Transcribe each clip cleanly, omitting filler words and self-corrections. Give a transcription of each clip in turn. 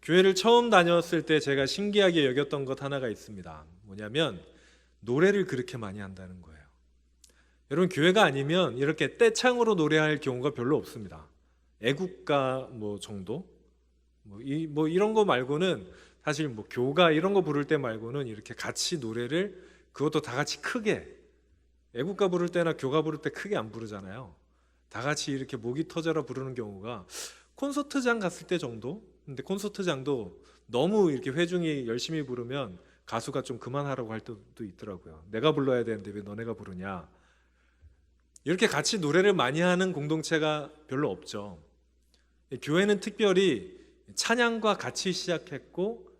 교회를 처음 다녔을 때 제가 신기하게 여겼던 것 하나가 있습니다. 뭐냐면 노래를 그렇게 많이 한다는 거예요. 여러분, 교회가 아니면 이렇게 떼창으로 노래할 경우가 별로 없습니다. 애국가 정도? 이런 거 말고는 사실 교가 이런 거 부를 때 말고는 이렇게 같이 노래를, 그것도 다 같이 크게, 애국가 부를 때나 교가 부를 때 크게 안 부르잖아요. 다 같이 이렇게 목이 터져라 부르는 경우가 콘서트장 갔을 때 정도? 근데 콘서트장도 너무 이렇게 회중이 열심히 부르면 가수가 좀 그만하라고 할 때도 있더라고요. 내가 불러야 되는데 왜 너네가 부르냐. 이렇게 같이 노래를 많이 하는 공동체가 별로 없죠. 교회는 특별히 찬양과 같이 시작했고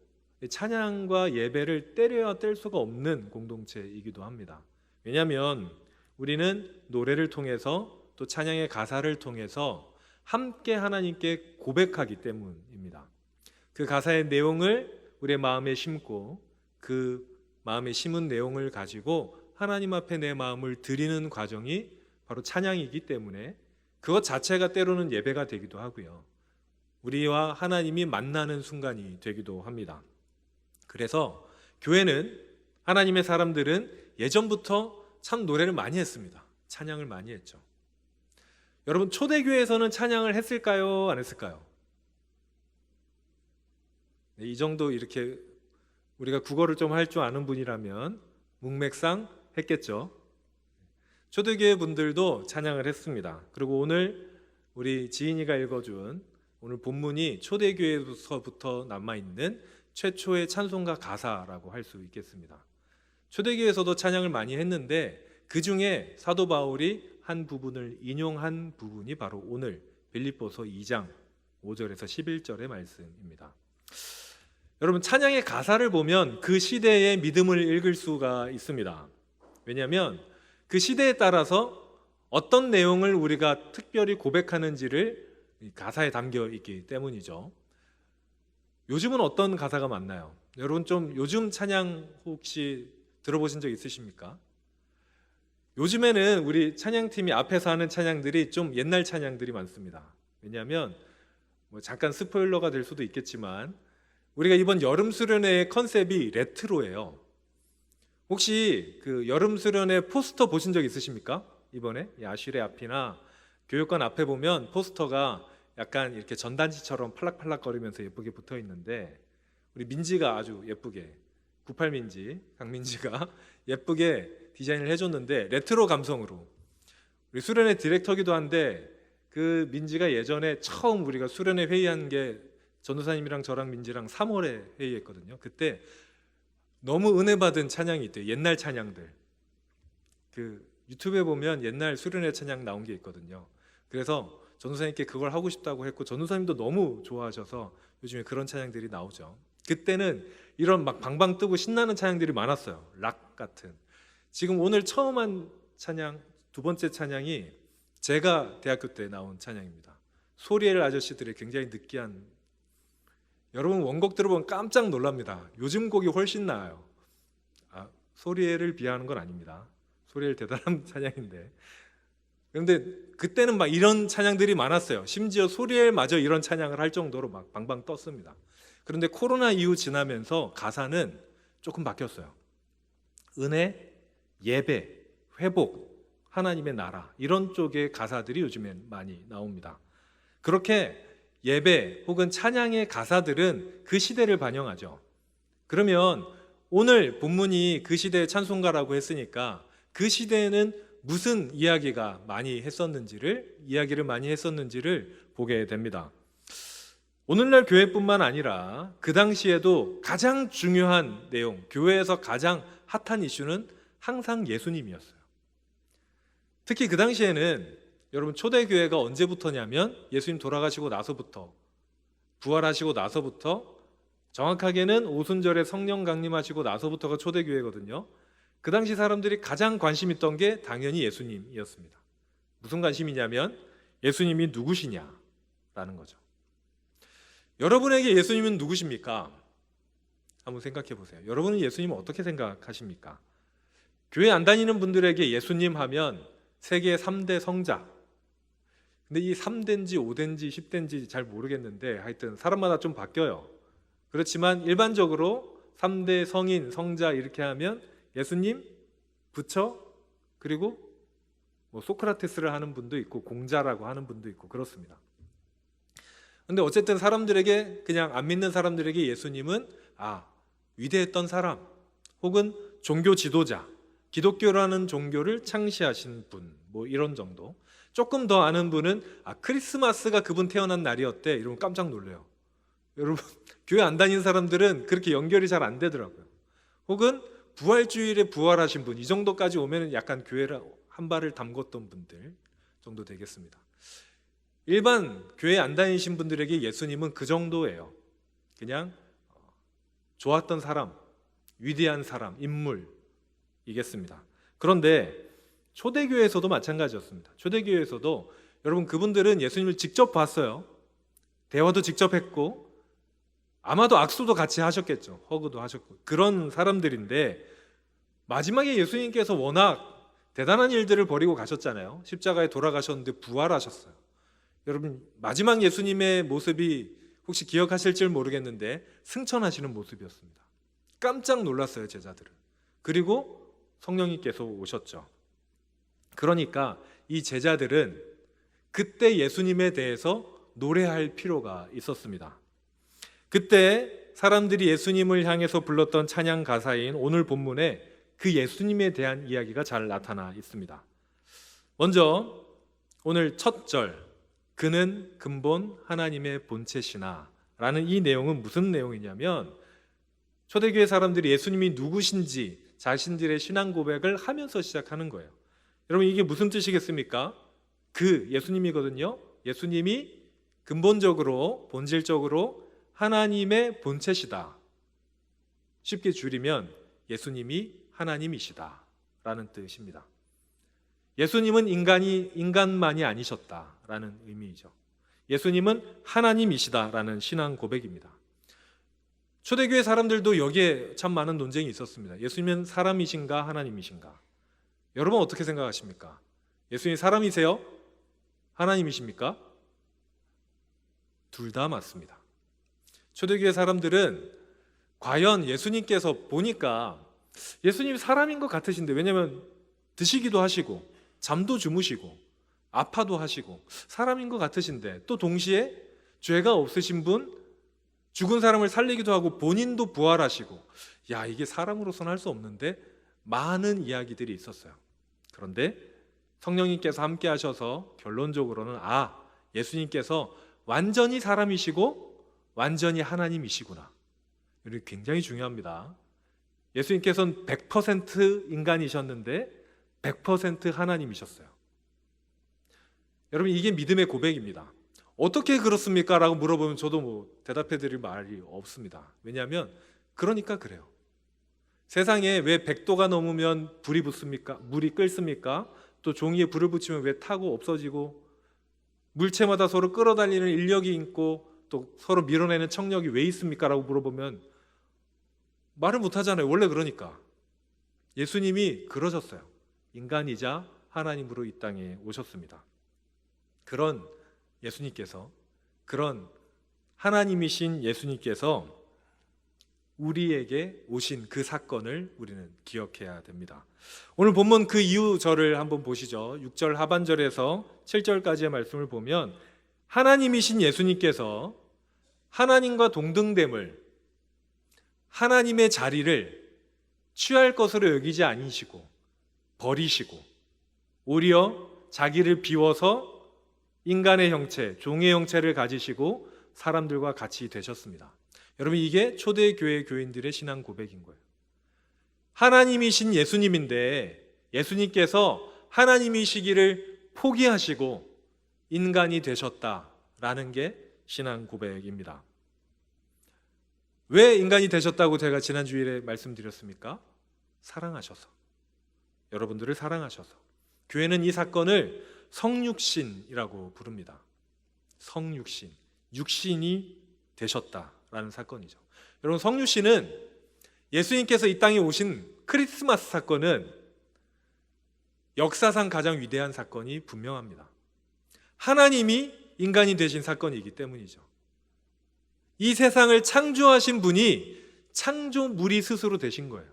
찬양과 예배를 떼려야 뗄 수가 없는 공동체이기도 합니다. 왜냐하면 우리는 노래를 통해서 또 찬양의 가사를 통해서 함께 하나님께 고백하기 때문입니다. 그 가사의 내용을 우리의 마음에 심고 그 마음에 심은 내용을 가지고 하나님 앞에 내 마음을 드리는 과정이 바로 찬양이기 때문에 그것 자체가 때로는 예배가 되기도 하고요. 우리와 하나님이 만나는 순간이 되기도 합니다. 그래서 교회는, 하나님의 사람들은 예전부터 참 노래를 많이 했습니다. 찬양을 많이 했죠. 여러분, 초대교회에서는 찬양을 했을까요? 안 했을까요? 네, 이 정도 이렇게 우리가 국어를 좀 할 줄 아는 분이라면 문맥상 했겠죠. 초대교회 분들도 찬양을 했습니다. 그리고 오늘 우리 지인이가 읽어준 오늘 본문이 초대교회에서부터 남아있는 최초의 찬송가 가사라고 할 수 있겠습니다. 초대교회에서도 찬양을 많이 했는데 그 중에 사도 바울이 한 부분을 인용한 부분이 바로 오늘 빌립보서 2장 5절에서 11절의 말씀입니다. 여러분, 찬양의 가사를 보면 그 시대의 믿음을 읽을 수가 있습니다. 왜냐하면 그 시대에 따라서 어떤 내용을 우리가 특별히 고백하는지를 가사에 담겨 있기 때문이죠. 요즘은 어떤 가사가 많나요? 여러분, 좀 요즘 찬양 혹시 들어보신 적 있으십니까? 요즘에는 우리 찬양팀이 앞에서 하는 찬양들이 좀 옛날 찬양들이 많습니다. 왜냐하면 잠깐 스포일러가 될 수도 있겠지만 우리가 이번 여름 수련회의 컨셉이 레트로예요. 혹시 그 여름 수련회 포스터 보신 적 있으십니까? 이번에 아쉬레 앞이나 교육관 앞에 보면 포스터가 약간 이렇게 전단지처럼 팔락팔락거리면서 예쁘게 붙어 있는데 우리 민지가 아주 예쁘게, 98민지 강민지가 예쁘게 디자인을 해줬는데 레트로 감성으로, 우리 수련회 디렉터기도 한데 그 민지가 예전에 처음 우리가 수련회 회의한 게 전도사님이랑 저랑 민지랑 3월에 회의했거든요. 그때 너무 은혜 받은 찬양이 있대요. 옛날 찬양들. 그 유튜브에 보면 옛날 수련회 찬양 나온 게 있거든요. 그래서 전도사님께 그걸 하고 싶다고 했고 전도사님도 너무 좋아하셔서 요즘에 그런 찬양들이 나오죠. 그때는 이런 막 방방 뜨고 신나는 찬양들이 많았어요. 락 같은. 지금 오늘 처음 한 찬양, 두 번째 찬양이 제가 대학교 때 나온 찬양입니다. 소리엘 아저씨들의 굉장히 느끼한, 여러분 원곡 들어보면 깜짝 놀랍니다. 요즘 곡이 훨씬 나아요. 소리엘을 비하하는 건 아닙니다. 소리엘 대단한 찬양인데, 그런데 그때는 막 이런 찬양들이 많았어요. 심지어 소리엘마저 이런 찬양을 할 정도로 막 방방 떴습니다. 그런데 코로나 이후 지나면서 가사는 조금 바뀌었어요. 은혜, 예배, 회복, 하나님의 나라, 이런 쪽의 가사들이 요즘엔 많이 나옵니다. 그렇게 예배 혹은 찬양의 가사들은 그 시대를 반영하죠. 그러면 오늘 본문이 그 시대의 찬송가라고 했으니까 그 시대에는 무슨 이야기를 많이 했었는지를 보게 됩니다. 오늘날 교회뿐만 아니라 그 당시에도 가장 중요한 내용, 교회에서 가장 핫한 이슈는 항상 예수님이었어요. 특히 그 당시에는 여러분, 초대교회가 언제부터냐면 예수님 돌아가시고 나서부터, 부활하시고 나서부터, 정확하게는 오순절에 성령 강림하시고 나서부터가 초대교회거든요. 그 당시 사람들이 가장 관심 있던 게 당연히 예수님이었습니다. 무슨 관심이냐면 예수님이 누구시냐라는 거죠. 여러분에게 예수님은 누구십니까? 한번 생각해 보세요. 여러분은 예수님을 어떻게 생각하십니까? 교회 안 다니는 분들에게 예수님 하면 세계 3대 성자, 근데 이 3대인지 5대인지 10대인지 잘 모르겠는데 하여튼 사람마다 좀 바뀌어요. 그렇지만 일반적으로 3대 성인, 성자 이렇게 하면 예수님, 부처, 그리고 뭐 소크라테스를 하는 분도 있고 공자라고 하는 분도 있고 그렇습니다. 근데 어쨌든 사람들에게, 그냥 안 믿는 사람들에게 예수님은 위대했던 사람, 혹은 종교 지도자, 기독교라는 종교를 창시하신 분, 뭐 이런 정도. 조금 더 아는 분은 크리스마스가 그분 태어난 날이었대, 이러면 깜짝 놀래요. 여러분, 교회 안 다니는 사람들은 그렇게 연결이 잘 안 되더라고요. 혹은 부활주일에 부활하신 분, 이 정도까지 오면 약간 교회를 한 발을 담궜던 분들 정도 되겠습니다. 일반 교회 안 다니신 분들에게 예수님은 그 정도예요. 그냥 좋았던 사람, 위대한 사람, 인물이겠습니다. 그런데 초대교회에서도 마찬가지였습니다. 초대교회에서도 여러분, 그분들은 예수님을 직접 봤어요. 대화도 직접 했고 아마도 악수도 같이 하셨겠죠. 허그도 하셨고 그런 사람들인데, 마지막에 예수님께서 워낙 대단한 일들을 벌이고 가셨잖아요. 십자가에 돌아가셨는데 부활하셨어요. 여러분, 마지막 예수님의 모습이 혹시 기억하실지 모르겠는데 승천하시는 모습이었습니다. 깜짝 놀랐어요, 제자들은. 그리고 성령님께서 오셨죠. 그러니까 이 제자들은 그때 예수님에 대해서 노래할 필요가 있었습니다. 그때 사람들이 예수님을 향해서 불렀던 찬양 가사인 오늘 본문에 그 예수님에 대한 이야기가 잘 나타나 있습니다. 먼저 오늘 첫 절, 그는 근본 하나님의 본체시나 라는 이 내용은 무슨 내용이냐면, 초대교회 사람들이 예수님이 누구신지 자신들의 신앙 고백을 하면서 시작하는 거예요. 여러분, 이게 무슨 뜻이겠습니까? 그 예수님이거든요. 예수님이 근본적으로, 본질적으로 하나님의 본체시다. 쉽게 줄이면 예수님이 하나님이시다 라는 뜻입니다. 예수님은 인간만이 아니셨다라는 의미이죠. 예수님은 하나님이시다라는 신앙 고백입니다. 초대교회 사람들도 여기에 참 많은 논쟁이 있었습니다. 예수님은 사람이신가 하나님이신가? 여러분 어떻게 생각하십니까? 예수님 사람이세요? 하나님이십니까? 둘 다 맞습니다. 초대교회 사람들은 과연 예수님께서 보니까 예수님이 사람인 것 같으신데, 왜냐하면 드시기도 하시고 잠도 주무시고 아파도 하시고 사람인 것 같으신데, 또 동시에 죄가 없으신 분, 죽은 사람을 살리기도 하고 본인도 부활하시고, 이게 사람으로서는 할 수 없는데, 많은 이야기들이 있었어요. 그런데 성령님께서 함께 하셔서 결론적으로는 예수님께서 완전히 사람이시고 완전히 하나님이시구나. 이게 굉장히 중요합니다. 예수님께서는 100% 인간이셨는데 100% 하나님이셨어요. 여러분, 이게 믿음의 고백입니다. 어떻게 그렇습니까? 라고 물어보면 저도 대답해 드릴 말이 없습니다. 왜냐하면 그러니까 그래요. 세상에 왜 100도가 넘으면 불이 붙습니까? 물이 끓습니까? 또 종이에 불을 붙이면 왜 타고 없어지고, 물체마다 서로 끌어달리는 인력이 있고 또 서로 밀어내는 청력이 왜 있습니까? 라고 물어보면 말을 못하잖아요. 원래 그러니까. 예수님이 그러셨어요. 인간이자 하나님으로 이 땅에 오셨습니다. 그런 예수님께서, 그런 하나님이신 예수님께서 우리에게 오신 그 사건을 우리는 기억해야 됩니다. 오늘 본문 그 이후 절을 한번 보시죠. 6절 하반절에서 7절까지의 말씀을 보면, 하나님이신 예수님께서 하나님과 동등됨을, 하나님의 자리를 취할 것으로 여기지 아니시고 버리시고, 오히려 자기를 비워서 인간의 형체, 종의 형체를 가지시고 사람들과 같이 되셨습니다. 여러분, 이게 초대교회 교인들의 신앙 고백인 거예요. 하나님이신 예수님인데 예수님께서 하나님이시기를 포기하시고 인간이 되셨다라는 게 신앙 고백입니다. 왜 인간이 되셨다고 제가 지난 주일에 말씀드렸습니까? 사랑하셔서, 여러분들을 사랑하셔서. 교회는 이 사건을 성육신이라고 부릅니다. 성육신, 육신이 되셨다라는 사건이죠. 여러분, 성육신은 예수님께서 이 땅에 오신 크리스마스 사건은 역사상 가장 위대한 사건이 분명합니다. 하나님이 인간이 되신 사건이기 때문이죠. 이 세상을 창조하신 분이 창조물이 스스로 되신 거예요.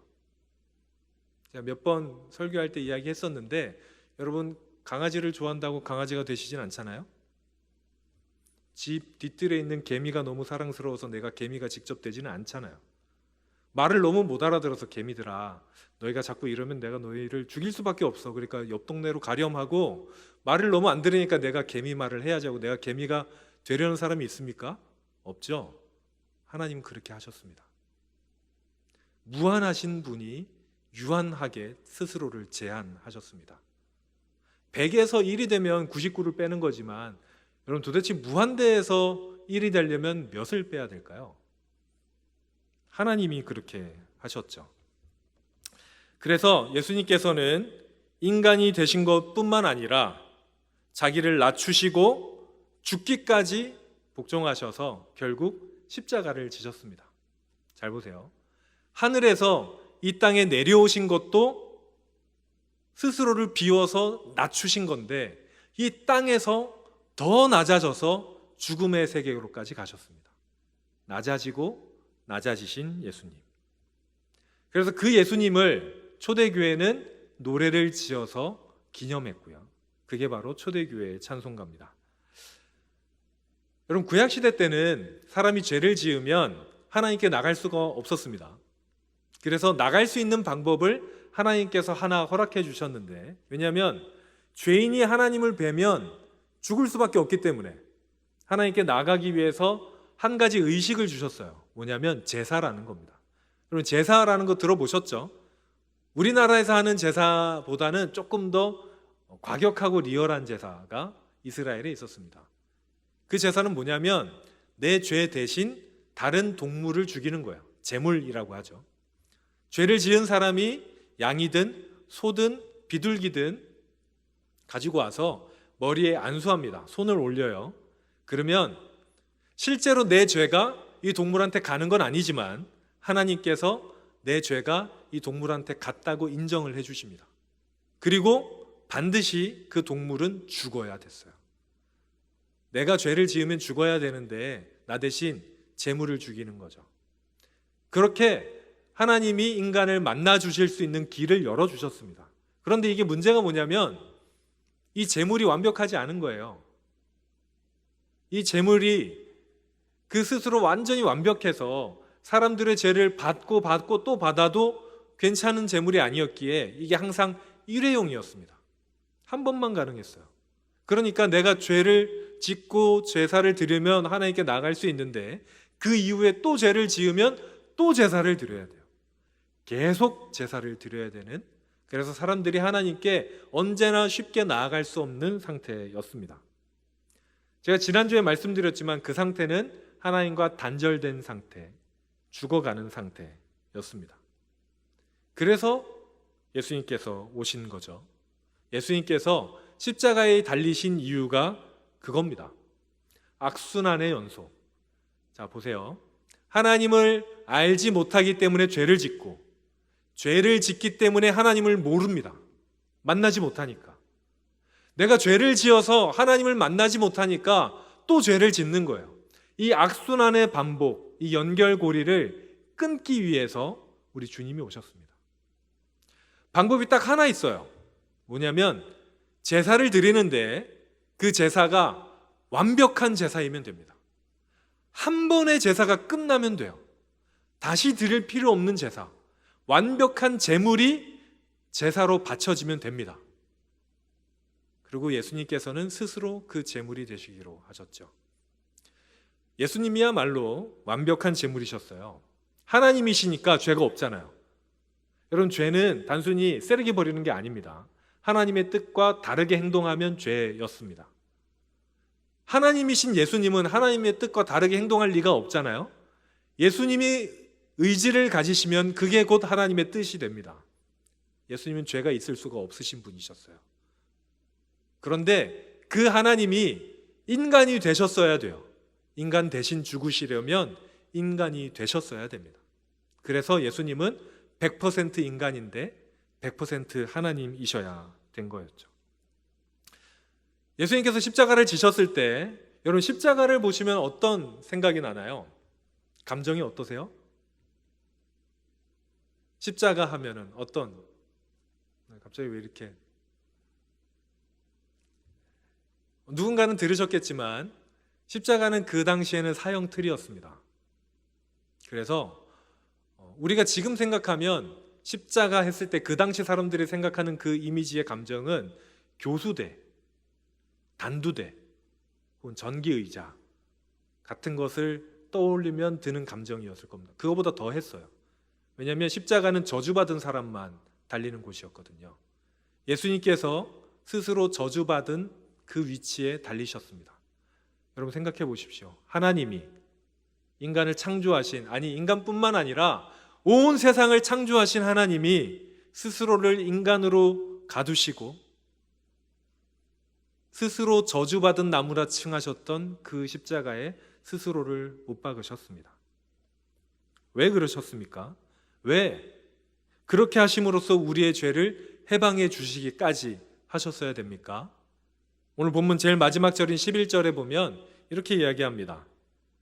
제가 몇 번 설교할 때 이야기했었는데 여러분 강아지를 좋아한다고 강아지가 되시진 않잖아요. 집 뒤뜰에 있는 개미가 너무 사랑스러워서 내가 개미가 직접 되지는 않잖아요. 말을 너무 못 알아들어서 개미들아 너희가 자꾸 이러면 내가 너희를 죽일 수밖에 없어. 그러니까 옆 동네로 가렴하고 말을 너무 안 들으니까 내가 개미 말을 해야지 하고 내가 개미가 되려는 사람이 있습니까? 없죠. 하나님은 그렇게 하셨습니다. 무한하신 분이 유한하게 스스로를 제한하셨습니다. 100에서 1이 되면 99를 빼는 거지만 여러분 도대체 무한대에서 1이 되려면 몇을 빼야 될까요? 하나님이 그렇게 하셨죠. 그래서 예수님께서는 인간이 되신 것뿐만 아니라 자기를 낮추시고 죽기까지 복종하셔서 결국 십자가를 지셨습니다. 잘 보세요. 하늘에서 이 땅에 내려오신 것도 스스로를 비워서 낮추신 건데 이 땅에서 더 낮아져서 죽음의 세계로까지 가셨습니다. 낮아지고 낮아지신 예수님. 그래서 그 예수님을 초대교회는 노래를 지어서 기념했고요. 그게 바로 초대교회의 찬송가입니다. 여러분 구약시대 때는 사람이 죄를 지으면 하나님께 나갈 수가 없었습니다. 그래서 나갈 수 있는 방법을 하나님께서 하나 허락해 주셨는데 왜냐하면 죄인이 하나님을 뵈면 죽을 수밖에 없기 때문에 하나님께 나가기 위해서 한 가지 의식을 주셨어요. 뭐냐면 제사라는 겁니다. 여러분 제사라는 거 들어보셨죠? 우리나라에서 하는 제사보다는 조금 더 과격하고 리얼한 제사가 이스라엘에 있었습니다. 그 제사는 뭐냐면 내 죄 대신 다른 동물을 죽이는 거예요. 제물이라고 하죠. 죄를 지은 사람이 양이든 소든 비둘기든 가지고 와서 머리에 안수합니다. 손을 올려요. 그러면 실제로 내 죄가 이 동물한테 가는 건 아니지만 하나님께서 내 죄가 이 동물한테 갔다고 인정을 해주십니다. 그리고 반드시 그 동물은 죽어야 됐어요. 내가 죄를 지으면 죽어야 되는데 나 대신 제물을 죽이는 거죠. 그렇게 하나님이 인간을 만나 주실 수 있는 길을 열어주셨습니다. 그런데 이게 문제가 뭐냐면 이 제물이 완벽하지 않은 거예요. 이 제물이 그 스스로 완전히 완벽해서 사람들의 죄를 받고 또 받아도 괜찮은 제물이 아니었기에 이게 항상 일회용이었습니다. 한 번만 가능했어요. 그러니까 내가 죄를 짓고 제사를 드리면 하나님께 나갈 수 있는데 그 이후에 또 죄를 지으면 또 제사를 드려야 돼요. 계속 제사를 드려야 되는, 그래서 사람들이 하나님께 언제나 쉽게 나아갈 수 없는 상태였습니다. 제가 지난주에 말씀드렸지만 그 상태는 하나님과 단절된 상태, 죽어가는 상태였습니다. 그래서 예수님께서 오신 거죠. 예수님께서 십자가에 달리신 이유가 그겁니다. 악순환의 연속. 자, 보세요. 하나님을 알지 못하기 때문에 죄를 짓고 죄를 짓기 때문에 하나님을 모릅니다. 만나지 못하니까. 내가 죄를 지어서 하나님을 만나지 못하니까 또 죄를 짓는 거예요. 이 악순환의 반복, 이 연결고리를 끊기 위해서 우리 주님이 오셨습니다. 방법이 딱 하나 있어요. 뭐냐면 제사를 드리는데 그 제사가 완벽한 제사이면 됩니다. 한 번의 제사가 끝나면 돼요. 다시 드릴 필요 없는 제사, 완벽한 제물이 제사로 바쳐지면 됩니다. 그리고 예수님께서는 스스로 그 제물이 되시기로 하셨죠. 예수님이야말로 완벽한 제물이셨어요. 하나님이시니까 죄가 없잖아요. 여러분, 죄는 단순히 쓰레기 버리는 게 아닙니다. 하나님의 뜻과 다르게 행동하면 죄였습니다. 하나님이신 예수님은 하나님의 뜻과 다르게 행동할 리가 없잖아요. 예수님이 의지를 가지시면 그게 곧 하나님의 뜻이 됩니다. 예수님은 죄가 있을 수가 없으신 분이셨어요. 그런데 그 하나님이 인간이 되셨어야 돼요. 인간 대신 죽으시려면 인간이 되셨어야 됩니다. 그래서 예수님은 100% 인간인데 100% 하나님이셔야 된 거였죠. 예수님께서 십자가를 지셨을 때 여러분 십자가를 보시면 어떤 생각이 나나요? 감정이 어떠세요? 십자가 하면은 갑자기 왜 이렇게 누군가는 들으셨겠지만 십자가는 그 당시에는 사형틀이었습니다. 그래서 우리가 지금 생각하면 십자가 했을 때 그 당시 사람들이 생각하는 그 이미지의 감정은 교수대, 단두대, 혹은 전기의자 같은 것을 떠올리면 드는 감정이었을 겁니다. 그거보다 더 했어요. 왜냐하면 십자가는 저주받은 사람만 달리는 곳이었거든요. 예수님께서 스스로 저주받은 그 위치에 달리셨습니다. 여러분 생각해 보십시오. 하나님이 인간을 창조하신, 아니 인간뿐만 아니라 온 세상을 창조하신 하나님이 스스로를 인간으로 가두시고 스스로 저주받은 나무라 칭하셨던 그 십자가에 스스로를 못 박으셨습니다. 왜 그러셨습니까? 왜 그렇게 하심으로써 우리의 죄를 해방해 주시기까지 하셨어야 됩니까? 오늘 본문 제일 마지막 절인 11절에 보면 이렇게 이야기합니다.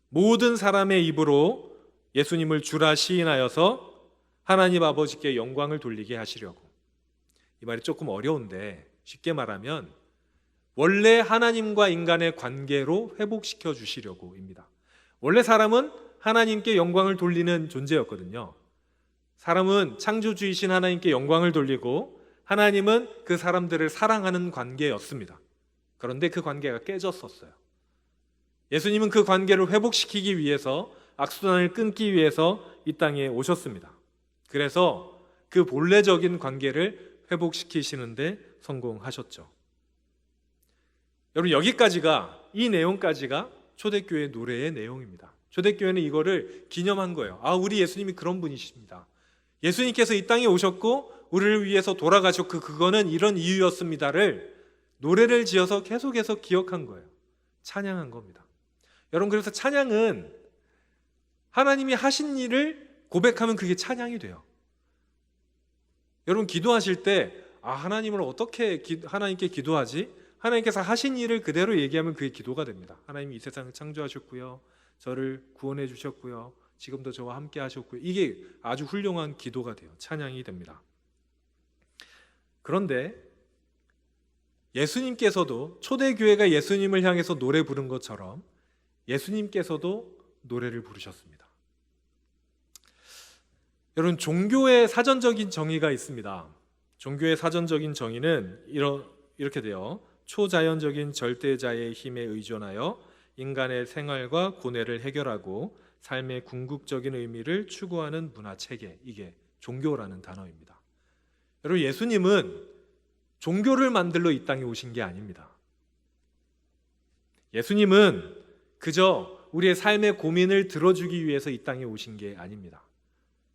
모든 사람의 입으로 예수님을 주라 시인하여서 하나님 아버지께 영광을 돌리게 하시려고. 이 말이 조금 어려운데 쉽게 말하면 원래 하나님과 인간의 관계로 회복시켜 주시려고입니다. 원래 사람은 하나님께 영광을 돌리는 존재였거든요. 사람은 창조주이신 하나님께 영광을 돌리고 하나님은 그 사람들을 사랑하는 관계였습니다. 그런데 그 관계가 깨졌었어요. 예수님은 그 관계를 회복시키기 위해서, 악순환을 끊기 위해서 이 땅에 오셨습니다. 그래서 그 본래적인 관계를 회복시키시는데 성공하셨죠. 여러분 여기까지가, 이 내용까지가 초대교회 노래의 내용입니다. 초대교회는 이거를 기념한 거예요. 우리 예수님이 그런 분이십니다. 예수님께서 이 땅에 오셨고 우리를 위해서 돌아가셨고 그거는 이런 이유였습니다를 노래를 지어서 계속해서 기억한 거예요. 찬양한 겁니다. 여러분 그래서 찬양은 하나님이 하신 일을 고백하면 그게 찬양이 돼요. 여러분 기도하실 때 하나님을 어떻게 하나님께 기도하지? 하나님께서 하신 일을 그대로 얘기하면 그게 기도가 됩니다. 하나님이 이 세상을 창조하셨고요, 저를 구원해 주셨고요, 지금도 저와 함께 하셨고요. 이게 아주 훌륭한 기도가 돼요. 찬양이 됩니다. 그런데 예수님께서도, 초대교회가 예수님을 향해서 노래 부른 것처럼 예수님께서도 노래를 부르셨습니다. 여러분 종교의 사전적인 정의가 있습니다. 종교의 사전적인 정의는 이렇게 돼요. 초자연적인 절대자의 힘에 의존하여 인간의 생활과 고뇌를 해결하고 삶의 궁극적인 의미를 추구하는 문화체계, 이게 종교라는 단어입니다. 여러분 예수님은 종교를 만들러 이 땅에 오신 게 아닙니다. 예수님은 그저 우리의 삶의 고민을 들어주기 위해서 이 땅에 오신 게 아닙니다.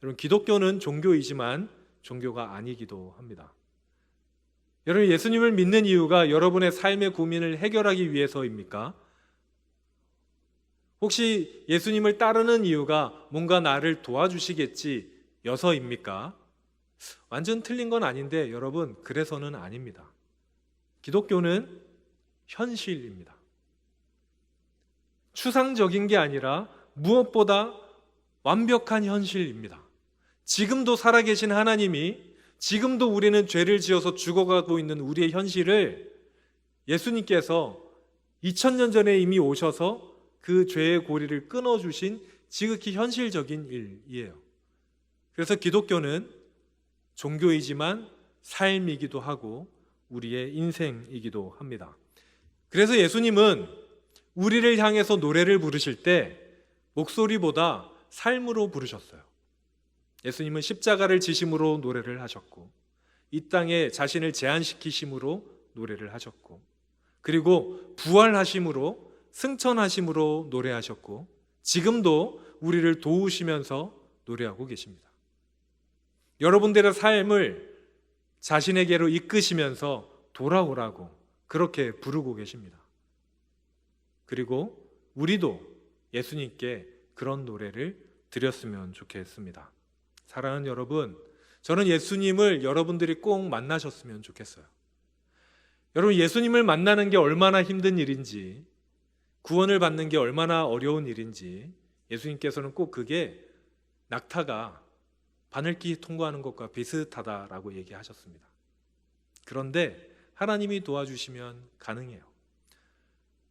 여러분 기독교는 종교이지만 종교가 아니기도 합니다. 여러분 예수님을 믿는 이유가 여러분의 삶의 고민을 해결하기 위해서입니까? 혹시 예수님을 따르는 이유가 뭔가 나를 도와주시겠지 여서입니까? 완전 틀린 건 아닌데 여러분 그래서는 아닙니다. 기독교는 현실입니다. 추상적인 게 아니라 무엇보다 완벽한 현실입니다. 지금도 살아계신 하나님이, 지금도 우리는 죄를 지어서 죽어가고 있는 우리의 현실을 예수님께서 2000년 전에 이미 오셔서 그 죄의 고리를 끊어주신 지극히 현실적인 일이에요. 그래서 기독교는 종교이지만 삶이기도 하고 우리의 인생이기도 합니다. 그래서 예수님은 우리를 향해서 노래를 부르실 때 목소리보다 삶으로 부르셨어요. 예수님은 십자가를 지심으로 노래를 하셨고 이 땅에 자신을 제한시키심으로 노래를 하셨고 그리고 부활하심으로, 승천하심으로 노래하셨고 지금도 우리를 도우시면서 노래하고 계십니다. 여러분들의 삶을 자신에게로 이끄시면서 돌아오라고 그렇게 부르고 계십니다. 그리고 우리도 예수님께 그런 노래를 드렸으면 좋겠습니다. 사랑하는 여러분, 저는 예수님을 여러분들이 꼭 만나셨으면 좋겠어요. 여러분 예수님을 만나는 게 얼마나 힘든 일인지, 구원을 받는 게 얼마나 어려운 일인지 예수님께서는 꼭 그게 낙타가 바늘길 통과하는 것과 비슷하다라고 얘기하셨습니다. 그런데 하나님이 도와주시면 가능해요.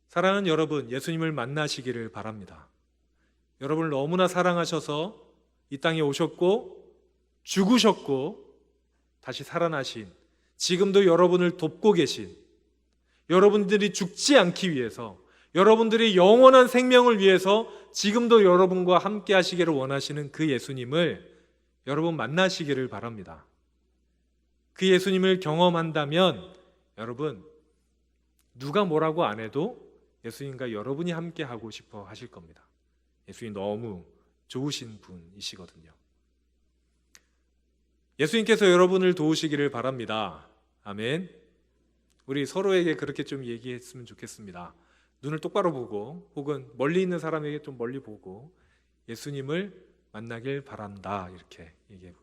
사랑하는 여러분, 예수님을 만나시기를 바랍니다. 여러분을 너무나 사랑하셔서 이 땅에 오셨고 죽으셨고 다시 살아나신, 지금도 여러분을 돕고 계신, 여러분들이 죽지 않기 위해서, 여러분들이 영원한 생명을 위해서 지금도 여러분과 함께 하시기를 원하시는 그 예수님을 여러분 만나시기를 바랍니다. 그 예수님을 경험한다면 여러분 누가 뭐라고 안 해도 예수님과 여러분이 함께 하고 싶어 하실 겁니다. 예수님 너무 좋으신 분이시거든요. 예수님께서 여러분을 도우시기를 바랍니다. 아멘. 우리 서로에게 그렇게 좀 얘기했으면 좋겠습니다. 눈을 똑바로 보고, 혹은 멀리 있는 사람에게 좀 멀리 보고 예수님을 만나길 바란다, 이렇게 얘기해 봅니다.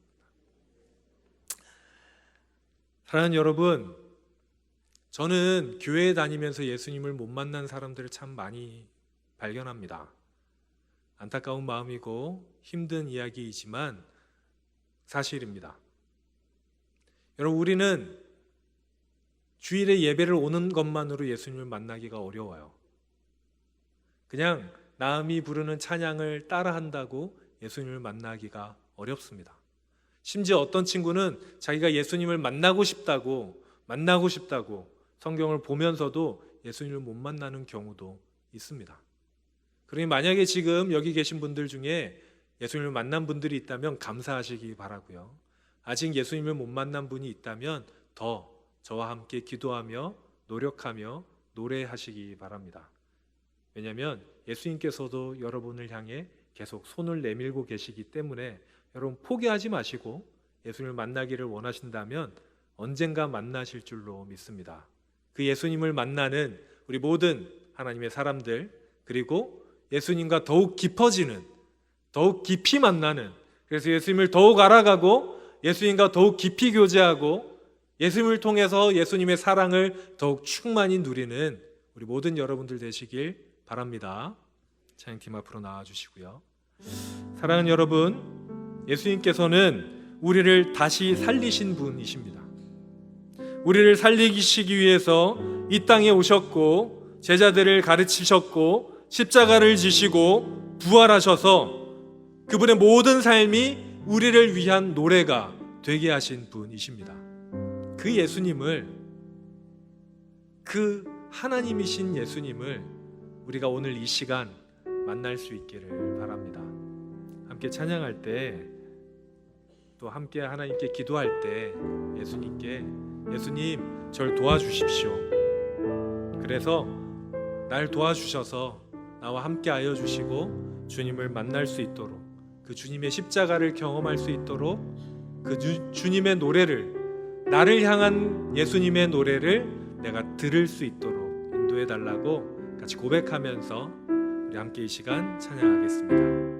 사랑하는 여러분, 저는 교회에 다니면서 예수님을 못 만난 사람들을 참 많이 발견합니다. 안타까운 마음이고 힘든 이야기이지만 사실입니다. 여러분, 우리는 주일에 예배를 오는 것만으로 예수님을 만나기가 어려워요. 그냥 남이 부르는 찬양을 따라한다고 예수님을 만나기가 어렵습니다. 심지어 어떤 친구는 자기가 예수님을 만나고 싶다고 성경을 보면서도 예수님을 못 만나는 경우도 있습니다. 그러니 만약에 지금 여기 계신 분들 중에 예수님을 만난 분들이 있다면 감사하시기 바라고요. 아직 예수님을 못 만난 분이 있다면 더 저와 함께 기도하며 노력하며 노래하시기 바랍니다. 왜냐하면 예수님께서도 여러분을 향해 계속 손을 내밀고 계시기 때문에 여러분 포기하지 마시고 예수님을 만나기를 원하신다면 언젠가 만나실 줄로 믿습니다. 그 예수님을 만나는 우리 모든 하나님의 사람들, 그리고 예수님과 더욱 깊어지는, 더욱 깊이 만나는, 그래서 예수님을 더욱 알아가고 예수님과 더욱 깊이 교제하고 예수님을 통해서 예수님의 사랑을 더욱 충만히 누리는 우리 모든 여러분들 되시길 바랍니다. 찬양팀 앞으로 나와주시고요. 사랑하는 여러분, 예수님께서는 우리를 다시 살리신 분이십니다. 우리를 살리시기 위해서 이 땅에 오셨고 제자들을 가르치셨고 십자가를 지시고 부활하셔서 그분의 모든 삶이 우리를 위한 노래가 되게 하신 분이십니다. 그 예수님을, 그 하나님이신 예수님을 우리가 오늘 이 시간 만날 수 있기를 바랍니다. 함께 찬양할 때, 또 함께 하나님께 기도할 때 예수님께, 예수님 절 도와주십시오. 그래서 날 도와주셔서 나와 함께 하여 주시고 주님을 만날 수 있도록, 그 주님의 십자가를 경험할 수 있도록, 그 주님의 노래를, 나를 향한 예수님의 노래를 내가 들을 수 있도록 인도해 달라고 같이 고백하면서 우리 함께 이 시간 찬양하겠습니다.